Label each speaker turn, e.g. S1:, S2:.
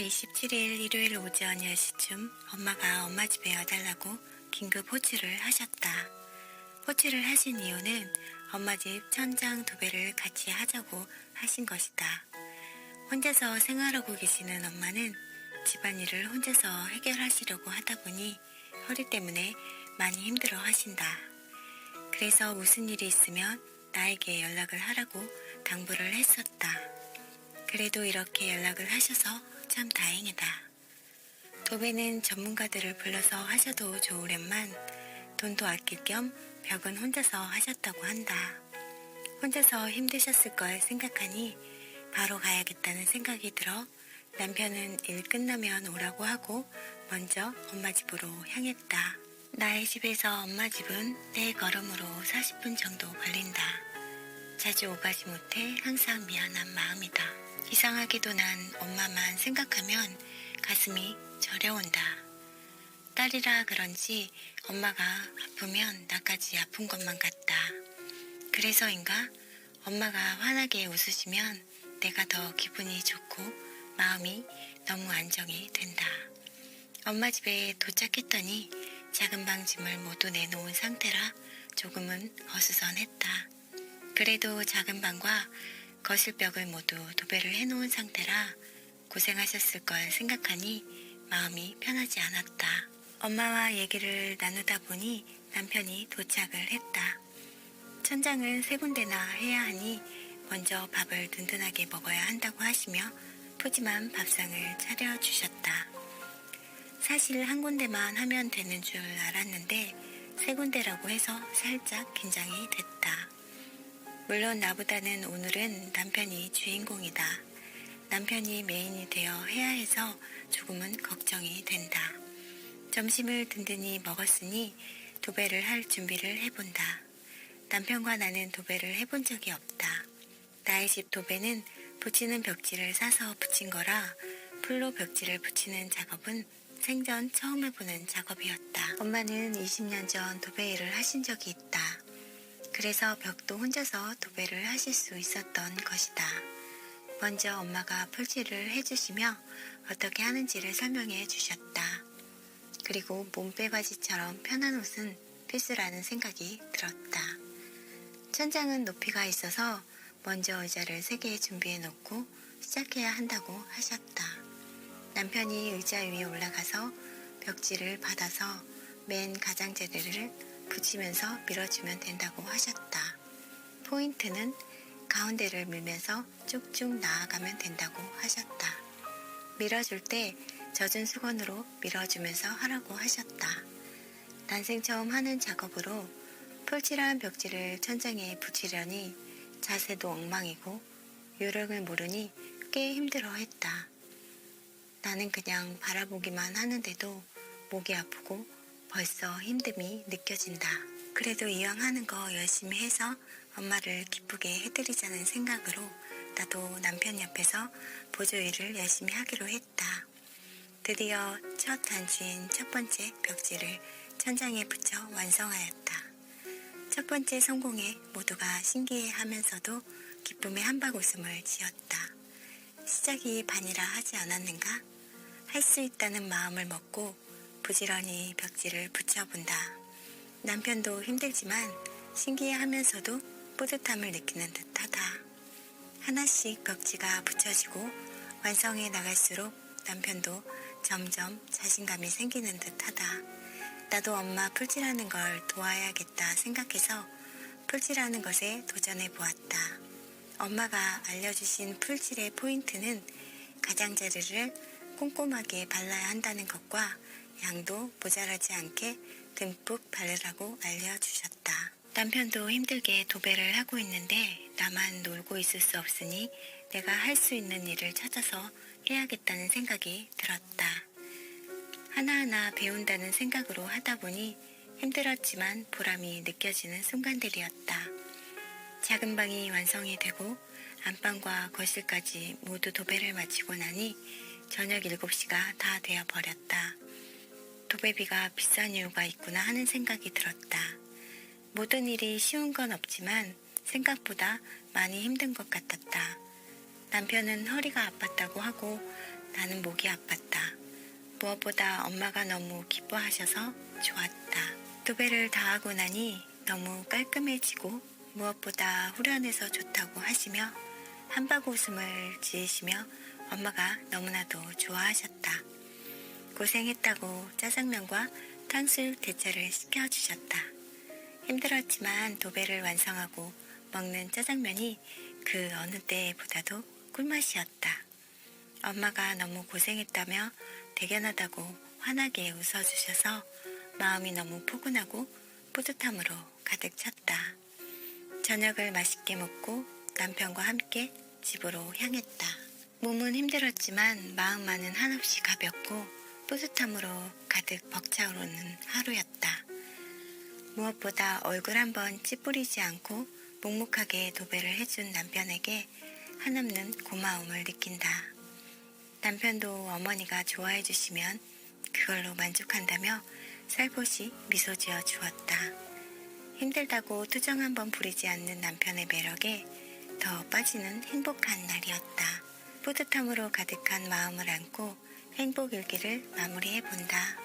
S1: 27일 일요일 오전 10시쯤 엄마가 엄마 집에 와달라고 긴급 호출을 하셨다. 호출을 하신 이유는 엄마 집 천장 도배를 같이 하자고 하신 것이다. 혼자서 생활하고 계시는 엄마는 집안일을 혼자서 해결하시려고 하다 보니 허리 때문에 많이 힘들어 하신다. 그래서 무슨 일이 있으면 나에게 연락을 하라고 당부를 했었다. 그래도 이렇게 연락을 하셔서 참 다행이다. 도배는 전문가들을 불러서 하셔도 좋으련만 돈도 아낄 겸 벽은 혼자서 하셨다고 한다. 혼자서 힘드셨을 걸 생각하니 바로 가야겠다는 생각이 들어 남편은 일 끝나면 오라고 하고 먼저 엄마 집으로 향했다. 나의 집에서 엄마 집은 내 걸음으로 40분 정도 걸린다. 자주 오가지 못해 항상 미안한 마음이다. 이상하게도 난 엄마만 생각하면 가슴이 저려온다. 딸이라 그런지 엄마가 아프면 나까지 아픈 것만 같다. 그래서인가 엄마가 환하게 웃으시면 내가 더 기분이 좋고 마음이 너무 안정이 된다. 엄마 집에 도착했더니 작은 방 짐을 모두 내놓은 상태라 조금은 어수선했다. 그래도 작은 방과 거실벽을 모두 도배를 해놓은 상태라 고생하셨을 걸 생각하니 마음이 편하지 않았다. 엄마와 얘기를 나누다 보니 남편이 도착을 했다. 천장을 3군데나 해야 하니 먼저 밥을 든든하게 먹어야 한다고 하시며 푸짐한 밥상을 차려주셨다. 사실 한 군데만 하면 되는 줄 알았는데 3군데라고 해서 살짝 긴장이 됐다. 물론 나보다는 오늘은 남편이 주인공이다. 남편이 메인이 되어 해야 해서 조금은 걱정이 된다. 점심을 든든히 먹었으니 도배를 할 준비를 해본다. 남편과 나는 도배를 해본 적이 없다. 나의 집 도배는 붙이는 벽지를 사서 붙인 거라 풀로 벽지를 붙이는 작업은 생전 처음 해보는 작업이었다. 엄마는 20년 전 도배 일을 하신 적이 있다. 그래서 벽도 혼자서 도배를 하실 수 있었던 것이다. 먼저 엄마가 풀칠을 해주시며 어떻게 하는지를 설명해 주셨다. 그리고 몸빼바지처럼 편한 옷은 필수라는 생각이 들었다. 천장은 높이가 있어서 먼저 의자를 3개 준비해 놓고 시작해야 한다고 하셨다. 남편이 의자 위에 올라가서 벽지를 받아서 맨 가장자리를 붙이면서 밀어주면 된다고 하셨다. 포인트는 가운데를 밀면서 쭉쭉 나아가면 된다고 하셨다. 밀어줄 때 젖은 수건으로 밀어주면서 하라고 하셨다. 난생 처음 하는 작업으로 풀칠한 벽지를 천장에 붙이려니 자세도 엉망이고 요령을 모르니 꽤 힘들어했다. 나는 그냥 바라보기만 하는데도 목이 아프고 벌써 힘듦이 느껴진다. 그래도 이왕 하는 거 열심히 해서 엄마를 기쁘게 해드리자는 생각으로 나도 남편 옆에서 보조 일을 열심히 하기로 했다. 드디어 첫 단추인 첫 번째 벽지를 천장에 붙여 완성하였다. 첫 번째 성공에 모두가 신기해하면서도 기쁨의 한바구음을 지었다. 시작이 반이라 하지 않았는가? 할 수 있다는 마음을 먹고 부지런히 벽지를 붙여본다. 남편도 힘들지만 신기해하면서도 뿌듯함을 느끼는 듯하다. 하나씩 벽지가 붙여지고 완성해 나갈수록 남편도 점점 자신감이 생기는 듯하다. 나도 엄마 풀칠하는 걸 도와야겠다 생각해서 풀칠하는 것에 도전해 보았다. 엄마가 알려주신 풀칠의 포인트는 가장자리를 꼼꼼하게 발라야 한다는 것과 양도 모자라지 않게 듬뿍 바르라고 알려주셨다. 남편도 힘들게 도배를 하고 있는데 나만 놀고 있을 수 없으니 내가 할 수 있는 일을 찾아서 해야겠다는 생각이 들었다. 하나하나 배운다는 생각으로 하다 보니 힘들었지만 보람이 느껴지는 순간들이었다. 작은 방이 완성이 되고 안방과 거실까지 모두 도배를 마치고 나니 저녁 7시가 다 되어버렸다. 도배비가 비싼 이유가 있구나 하는 생각이 들었다. 모든 일이 쉬운 건 없지만 생각보다 많이 힘든 것 같았다. 남편은 허리가 아팠다고 하고 나는 목이 아팠다. 무엇보다 엄마가 너무 기뻐하셔서 좋았다. 도배를 다 하고 나니 너무 깔끔해지고 무엇보다 후련해서 좋다고 하시며 한박 웃음을 지으시며 엄마가 너무나도 좋아하셨다. 고생했다고 짜장면과 탕수육 대짜를 시켜주셨다. 힘들었지만 도배를 완성하고 먹는 짜장면이 그 어느 때보다도 꿀맛이었다. 엄마가 너무 고생했다며 대견하다고 환하게 웃어주셔서 마음이 너무 포근하고 뿌듯함으로 가득 찼다. 저녁을 맛있게 먹고 남편과 함께 집으로 향했다. 몸은 힘들었지만 마음만은 한없이 가볍고 뿌듯함으로 가득 벅차오르는 하루였다. 무엇보다 얼굴 한번 찌푸리지 않고 묵묵하게 도배를 해준 남편에게 한없는 고마움을 느낀다. 남편도 어머니가 좋아해 주시면 그걸로 만족한다며 살포시 미소 지어 주었다. 힘들다고 투정 한번 부리지 않는 남편의 매력에 더 빠지는 행복한 날이었다. 뿌듯함으로 가득한 마음을 안고 행복 일기를 마무리해 본다.